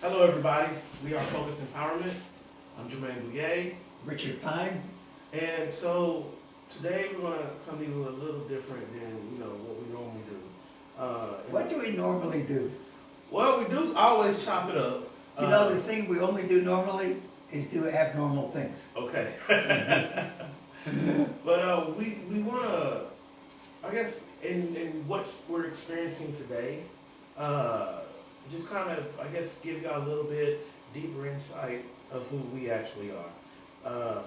Hello, everybody. We are Focus Empowerment. I'm Jermaine Bouye. Richard Fine. And so today we're going to come to you a little different than, what we normally do. What do we normally do? Well, we do always chop it up. The thing we only do normally is do abnormal things. Okay. But we want to, I guess, in what we're experiencing today, just kind of, I guess, give y'all a little bit deeper insight of who we actually are.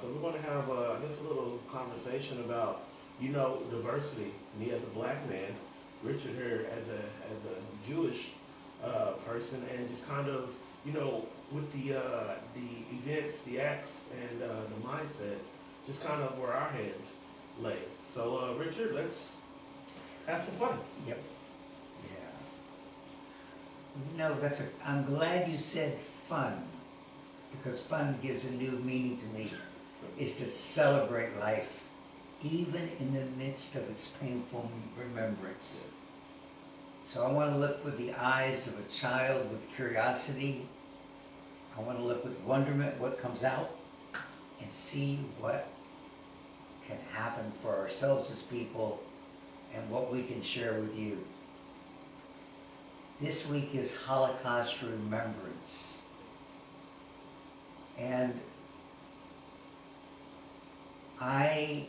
So we're going to have, I guess, a little conversation about, diversity. Me as a black man, Richard here as a Jewish person, and just kind of, with the events, the acts, and the mindsets, just kind of where our heads lay. So, Richard, let's have some fun. Yep. Yeah. I'm glad you said fun, because fun gives a new meaning to me. Is to celebrate life, even in the midst of its painful remembrance. So I want to look with the eyes of a child with curiosity. I want to look with wonderment what comes out and see what can happen for ourselves as people and what we can share with you. This week is Holocaust Remembrance. And I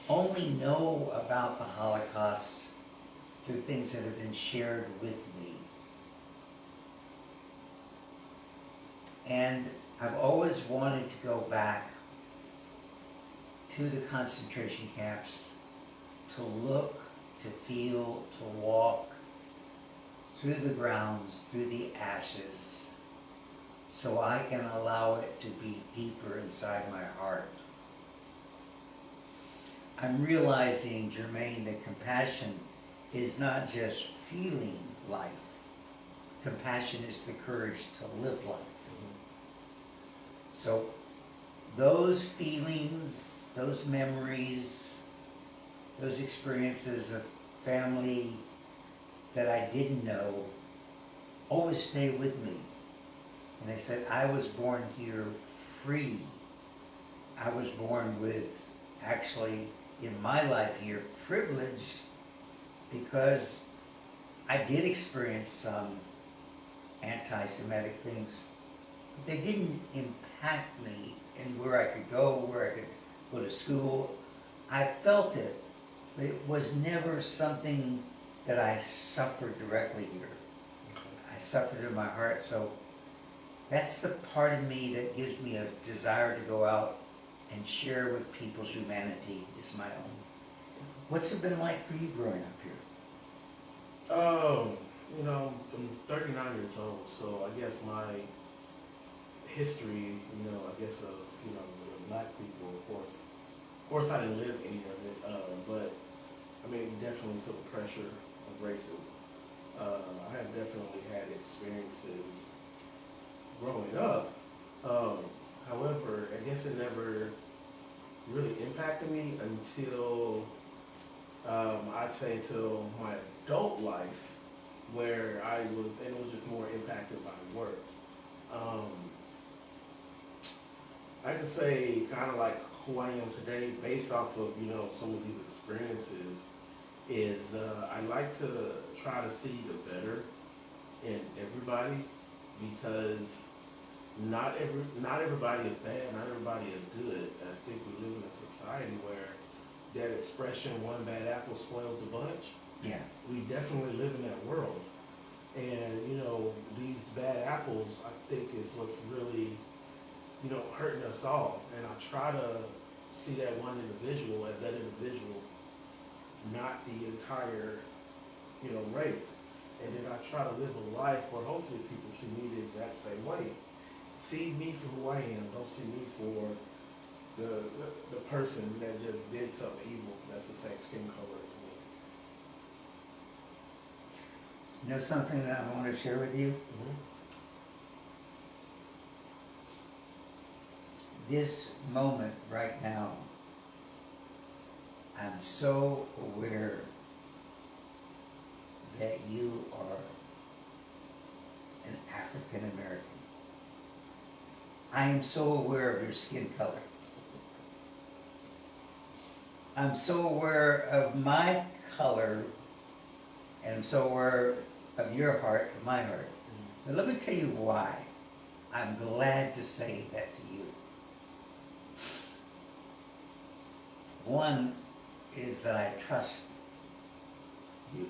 only know about the Holocaust through things that have been shared with me. And I've always wanted to go back to the concentration camps, to look, to feel, to walk through the grounds, through the ashes, so I can allow it to be deeper inside my heart. I'm realizing, Jermaine, that compassion is not just feeling life. Compassion is the courage to live life. So those feelings, those memories, those experiences of family that I didn't know always stay with me. And I said, I was born here free. I was born with, actually, in my life here, privilege, because I did experience some anti-Semitic things. They didn't impact me in where I could go to school. I felt it, but it was never something that I suffered directly here. I suffered in my heart, so that's the part of me that gives me a desire to go out and share with people's humanity is my own. What's it been like for you growing up here? I'm 39 years old, so I guess my history, of the black people, of course I didn't live any of it, but I mean, definitely feel the pressure of racism. I have definitely had experiences growing up. However, I guess it never really impacted me until, I'd say until my adult life, where it was just more impacted by work. I could say kind of like who I am today based off of, some of these experiences is I like to try to see the better in everybody, because not everybody is bad, not everybody is good. I think we live in a society where that expression, one bad apple spoils the bunch. Yeah. We definitely live in that world. And, these bad apples, I think, is what's really, hurting us all. And I try to see that one individual as that individual, not the entire, race. And then I try to live a life where hopefully people see me the exact same way. See me for who I am. Don't see me for the person that just did something evil that's the same skin color as me. You know something that I want to share with you? Mm-hmm. This moment right now, I'm so aware that you are an African American. I am so aware of your skin color. I'm so aware of my color, and I'm so aware of your heart and my heart. Now let me tell you why I'm glad to say that to you. One is that I trust you.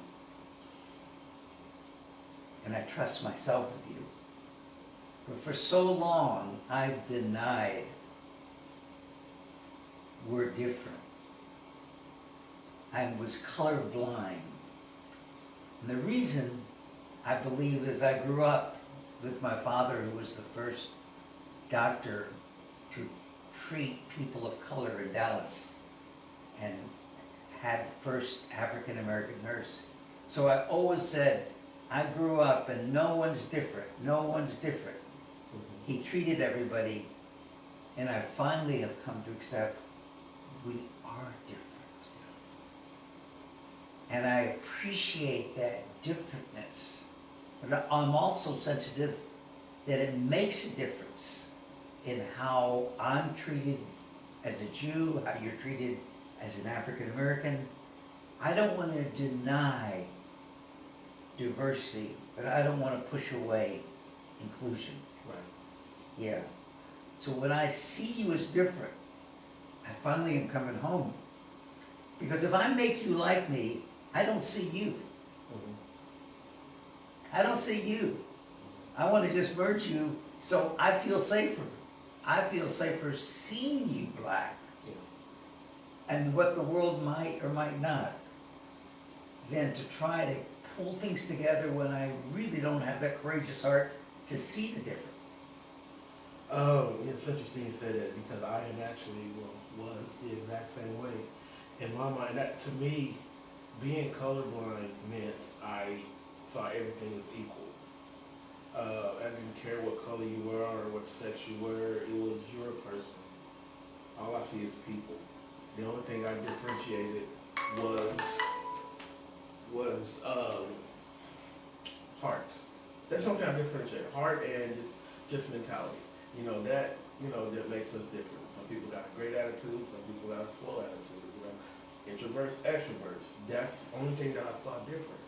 And I trust myself with you. But for so long, I've denied we're different. I was colorblind. And the reason, I believe, is I grew up with my father, who was the first doctor to treat people of color in Dallas, and had the first African American nurse. So I always said, I grew up and no one's different, no one's different. He treated everybody, and I finally have come to accept we are different. And I appreciate that differentness. But I'm also sensitive that it makes a difference in how I'm treated as a Jew, how you're treated as an African American. I don't want to deny diversity, but I don't want to push away inclusion. Right. Yeah. So when I see you as different, I finally am coming home. Because if I make you like me, I don't see you. I don't see you. I want to just merge you so I feel safer. I feel safer seeing you black and what the world might or might not than to try to pull things together when I really don't have that courageous heart to see the difference. Oh, it's interesting you said that, because I am actually, was the exact same way. In my mind, that to me, being colorblind meant I saw everything as equal. I didn't care what color you were or what sex you were, it was your person. All I see is people. The only thing I differentiated was heart. That's something I differentiate. Heart and just mentality. That makes us different. Some people got a great attitude, some people got a slow attitude, introverts, extroverts. That's the only thing that I saw different.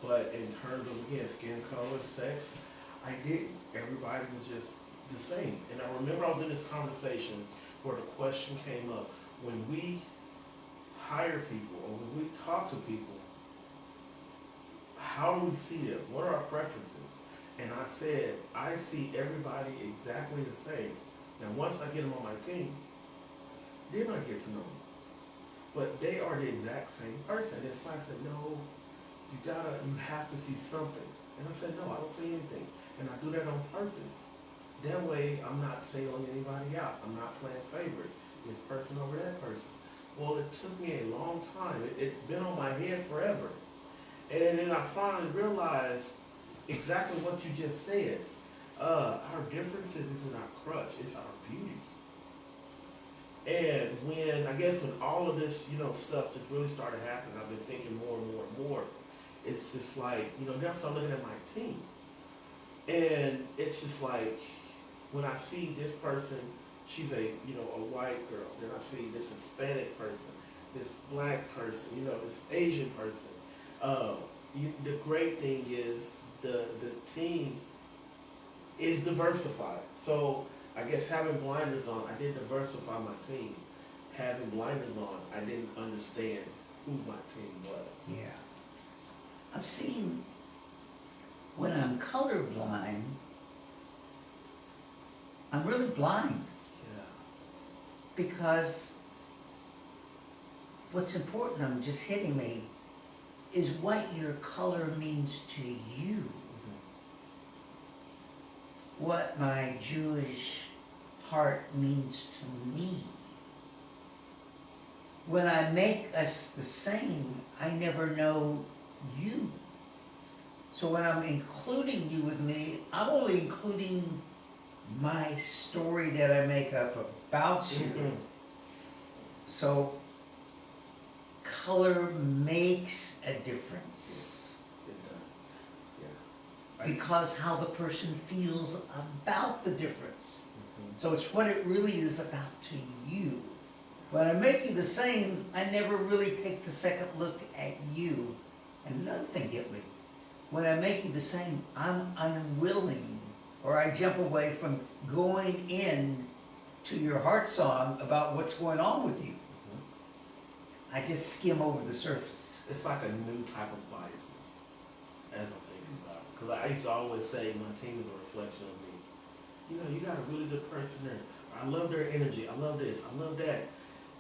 But in terms of, again, skin color, sex, I didn't. Everybody was just the same. And I remember I was in this conversation where the question came up, when we hire people or when we talk to people, how do we see them? What are our preferences? And I said, I see everybody exactly the same. Now, once I get them on my team, then I get to know them. But they are the exact same person. And so I said, no, you have to see something. And I said, no, I don't see anything. And I do that on purpose. That way, I'm not singling anybody out. I'm not playing favorites. This person over that person. Well, it took me a long time. It's been on my head forever. And then I finally realized exactly what you just said. Our differences isn't our crutch, it's our beauty. And when all of this, stuff just really started happening, I've been thinking more and more and more. It's just like, then I start looking at my team. And it's just like, when I see this person, she's a white girl. Then I see this Hispanic person, this black person, this Asian person. The great thing is the team is diversified. So I guess having blinders on, I didn't diversify my team. Having blinders on, I didn't understand who my team was. Yeah. I've seen when I'm colorblind, I'm really blind. Yeah. Because what's important, I'm just hitting me, is what your color means to you. Mm-hmm. What my Jewish heart means to me. When I make us the same, I never know you. So when I'm including you with me, I'm only including my story that I make up about you. Mm-hmm. So color makes a difference. It does. Yeah. because how the person feels about the difference. So it's what it really is about to you. When I make you the same, I never really take the second look at you. And another thing hit me. When I make you the same, I'm unwilling, or I jump away from going in to your heart song about what's going on with you. I just skim over the surface. It's like a new type of biasness, as I'm thinking about it. Because I used to always say my team is a reflection of me. You know, you got a really good person there. I love their energy. I love this. I love that.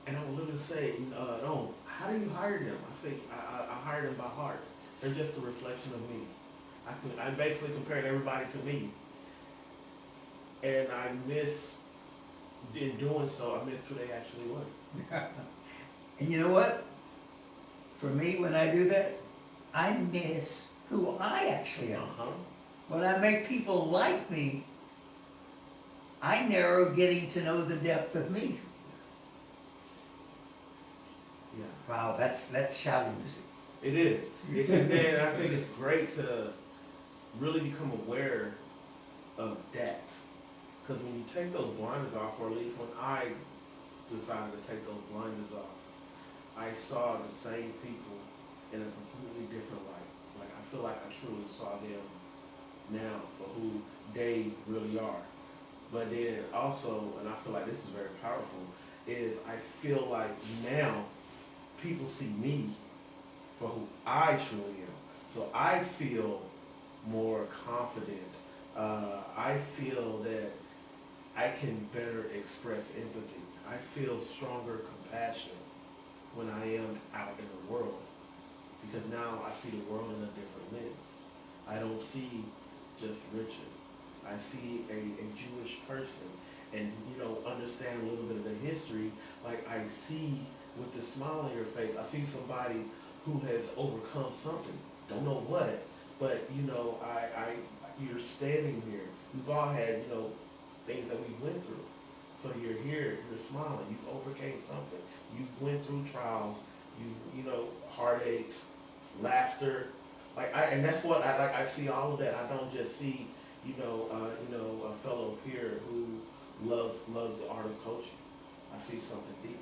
And I would literally say, no, how do you hire them? I say, I hire them by heart. They're just a reflection of me. I basically compared everybody to me. And in doing so, I missed who they actually were. And you know what? For me, when I do that, I miss who I actually am. When I make people like me, I narrow getting to know the depth of me. Yeah. Wow, that's shouting music. It is. And I think it's great to really become aware of that. Because when you take those blinders off, or at least when I decided to take those blinders off, I saw the same people in a completely different light. Like, I feel like I truly saw them now for who they really are. But then also, and I feel like this is very powerful, is I feel like now people see me for who I truly am. So I feel more confident. I feel that I can better express empathy. I feel stronger compassion when I am out in the world, because now I see the world in a different lens. I don't see just Richard. I see a Jewish person, and understand a little bit of the history. Like, I see with the smile on your face, I see somebody who has overcome something. Don't know what, but you're standing here. We've all had things that we went through. So you're here, you're smiling, you've overcame something. You've went through trials, heartaches, laughter. And that's what I see all of that. I don't just see, a fellow peer who loves the art of coaching. I see something deep.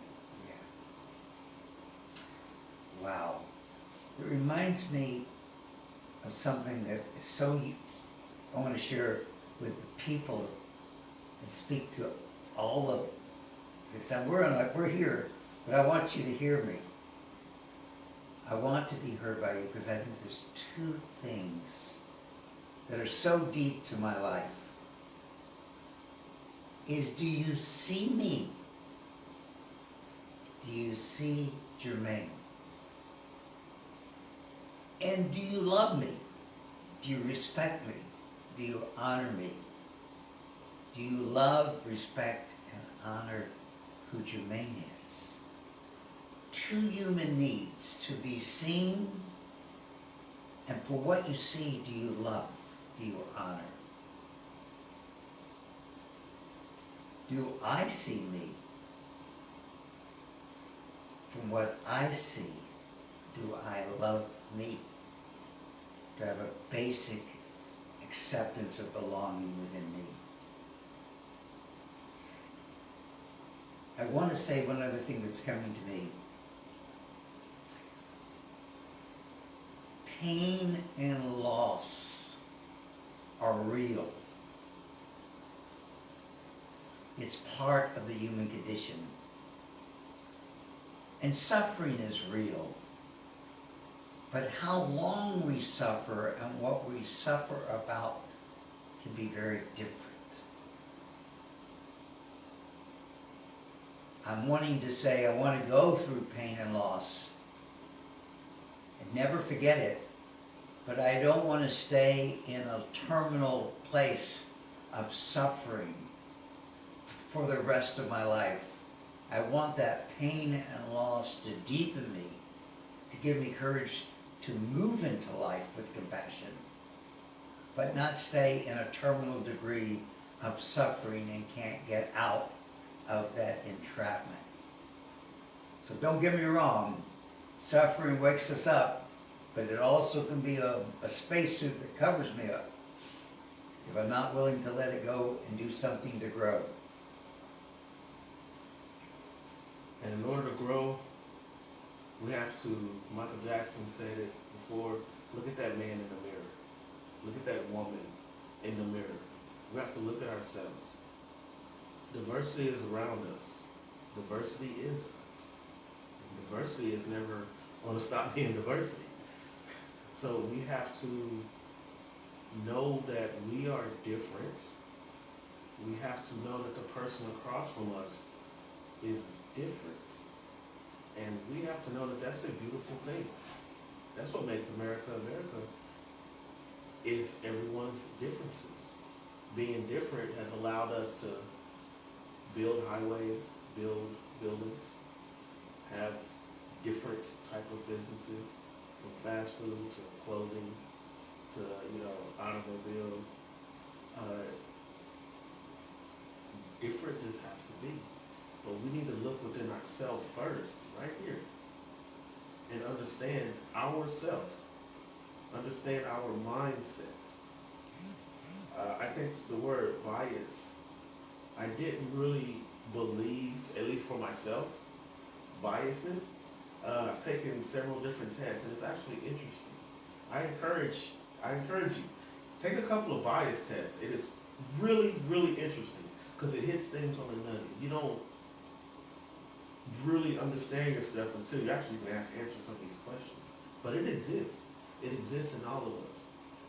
Yeah. Wow. It reminds me of something that is so, I want to share with the people and speak to all of this. And we're here, but I want you to hear me. I want to be heard by you, because I think there's two things that are so deep to my life. Is, do you see me? Do you see Jermaine? And do you love me? Do you respect me? Do you honor me? Do you love, respect, and honor who Jermaine is? Two human needs: to be seen, and for what you see, do you love? Do you honor? Do I see me? From what I see, do I love me? Do I have a basic acceptance of belonging within me? I want to say one other thing that's coming to me. Pain and loss are real. It's part of the human condition. And suffering is real. But how long we suffer and what we suffer about can be very different. I'm wanting to say I want to go through pain and loss and never forget it, but I don't want to stay in a terminal place of suffering for the rest of my life. I want that pain and loss to deepen me, to give me courage to move into life with compassion, but not stay in a terminal degree of suffering and can't get out of that entrapment. So don't get me wrong, suffering wakes us up, but it also can be a spacesuit that covers me up if I'm not willing to let it go and do something to grow. And in order to grow, we have to, Michael Jackson said it before, look at that man in the mirror. Look at that woman in the mirror. We have to look at ourselves. Diversity is around us. Diversity is us. And diversity is never going to stop being diversity. So we have to know that we are different. We have to know that the person across from us is different. And we have to know that that's a beautiful thing. That's what makes America America, is everyone's differences. Being different has allowed us to build highways, build buildings, have different type of businesses, from fast food to clothing to, automobiles. Different just has to be. But we need to look within ourselves first, right here, and understand ourselves, understand our mindset. I think the word bias, I didn't really believe, at least for myself, biasness. I've taken several different tests, and it's actually interesting. I encourage you, take a couple of bias tests. It is really, really interesting because it hits things on the nutty. You don't really understand your stuff until you actually can answer some of these questions. But it exists. It exists in all of us.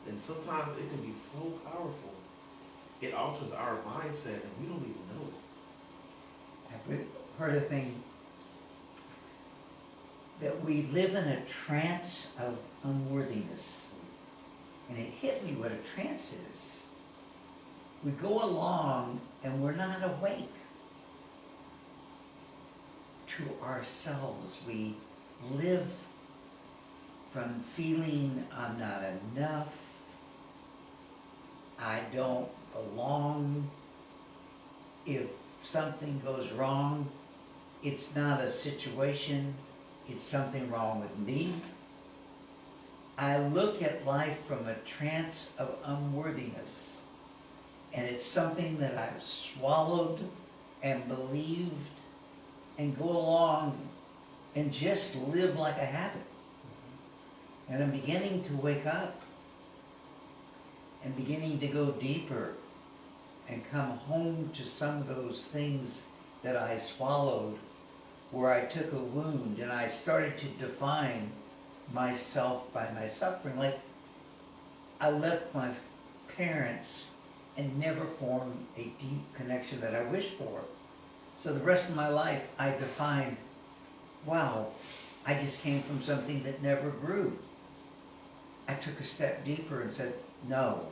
And sometimes it can be so powerful, it alters our mindset and we don't even know it. I've heard a thing that we live in a trance of unworthiness. And it hit me what a trance is. We go along and we're not awake to ourselves. We live from feeling I'm not enough, I don't belong. If something goes wrong, it's not a situation, it's something wrong with me. I look at life from a trance of unworthiness, and it's something that I've swallowed and believed and go along and just live like a habit. And I'm beginning to wake up and beginning to go deeper and come home to some of those things that I swallowed, where I took a wound and I started to define myself by my suffering. Like, I left my parents and never formed a deep connection that I wished for. So the rest of my life I defined, wow, I just came from something that never grew. I took a step deeper and said, no,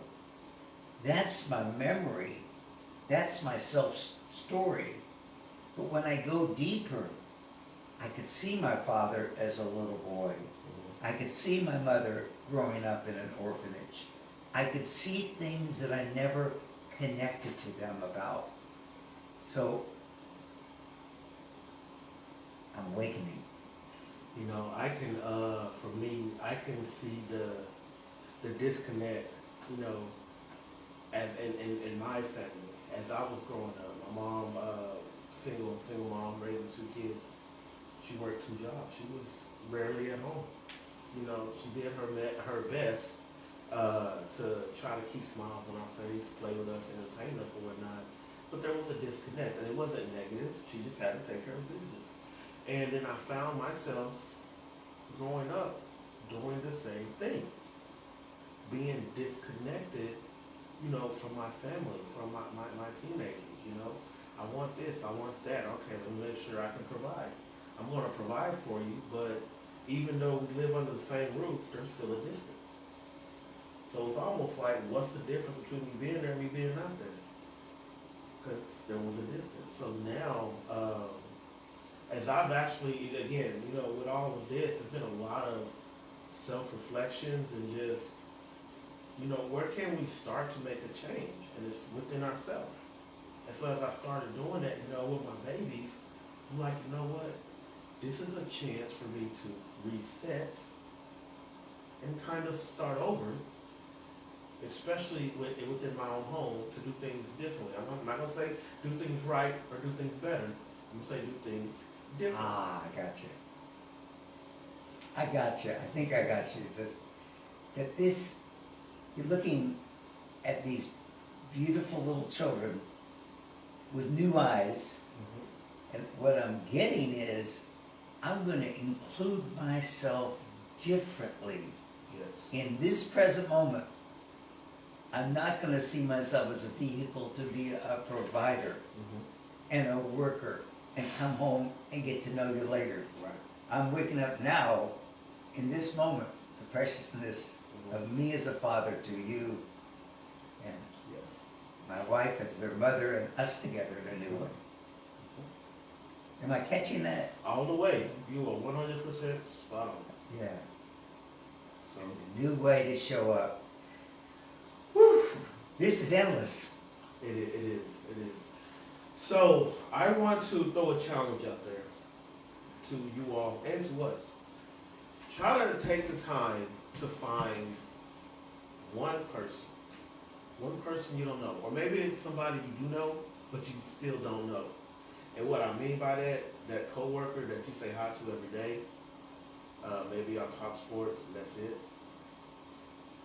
that's my memory. That's my self-story. But when I go deeper, I could see my father as a little boy. I could see my mother growing up in an orphanage. I could see things that I never connected to them about. So I'm awakening. You know, I can, for me, I can see the disconnect, you know, in my family. As I was growing up, my mom, single mom, raising 2 kids. She worked 2 jobs. She was rarely at home. You know, she did her best to try to keep smiles on our face, play with us, entertain us and whatnot. But there was a disconnect, and it wasn't negative. She just had to take care of business. And then I found myself growing up doing the same thing, being disconnected, you know, from my family, from my teenagers, you know. I want this, I want that. Okay, let me make sure I can provide. I'm going to provide for you, but even though we live under the same roof, there's still a distance. So it's almost like, what's the difference between me being there and me being not there? Because there was a distance. So now, as I've actually, again, you know, with all of this, there's been a lot of self-reflections and just, you know, where can we start to make a change? And it's within ourselves. And so as I started doing that, you know, with my babies, I'm like, you know what? This is a chance for me to reset and kind of start over especially within my own home, to do things differently. I'm not gonna say do things right or do things better. I'm gonna say do things differently. Ah, I got you. I got you. I think I got you. Just that this, you're looking at these beautiful little children with new eyes, and what I'm getting is I'm going to include myself differently Yes. in this present moment. I'm not going to see myself as a vehicle to be a provider and a worker and come home and get to know you later. Right. I'm waking up now, in this moment, the preciousness of me as a father to you, and Yes. my wife as their mother, and us together in a new way. Am I catching that? All the way. You are 100% spot on. Yeah. So A new way to show up. Whew. This is endless. it is. It is. So I want to throw a challenge out there to you all and to us. Try to take the time to find one person you don't know, or maybe it's somebody you do know, but you still don't know. And what I mean by that coworker that you say hi to every day, maybe y'all talk sports, and that's it.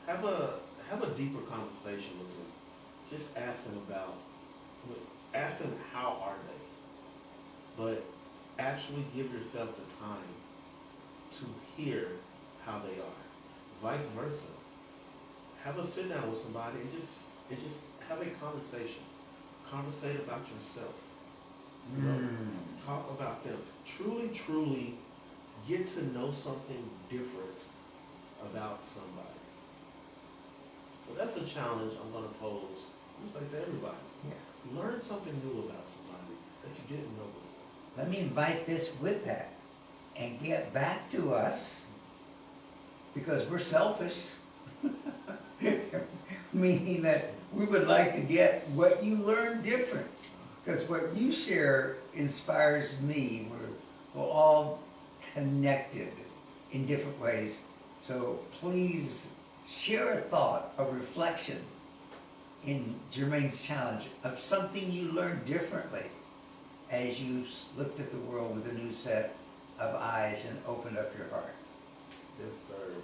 Have a deeper conversation with them. Just ask them how are they, but actually give yourself the time to hear how they are. Vice versa. Have a sit down with somebody and just have a conversation. Conversate about yourself. You know, talk about them. Truly get to know something different about somebody. Well, that's a challenge I'm going to pose, just like to everybody. Yeah. Learn something new about somebody that you didn't know before. Let me invite this with that and get back to us, because we're selfish. Meaning that we would like to get what you learn different. Because what you share inspires me. We're all connected in different ways. So please share a thought, a reflection in Jermaine's challenge of something you learned differently as you looked at the world with a new set of eyes and opened up your heart. Yes, sir.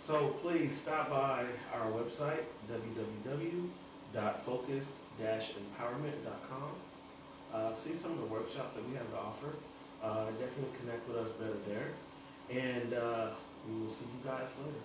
So please stop by our website, www.focus-empowerment.com. See some of the workshops that we have to offer. Definitely connect with us better there. And we will see you guys later.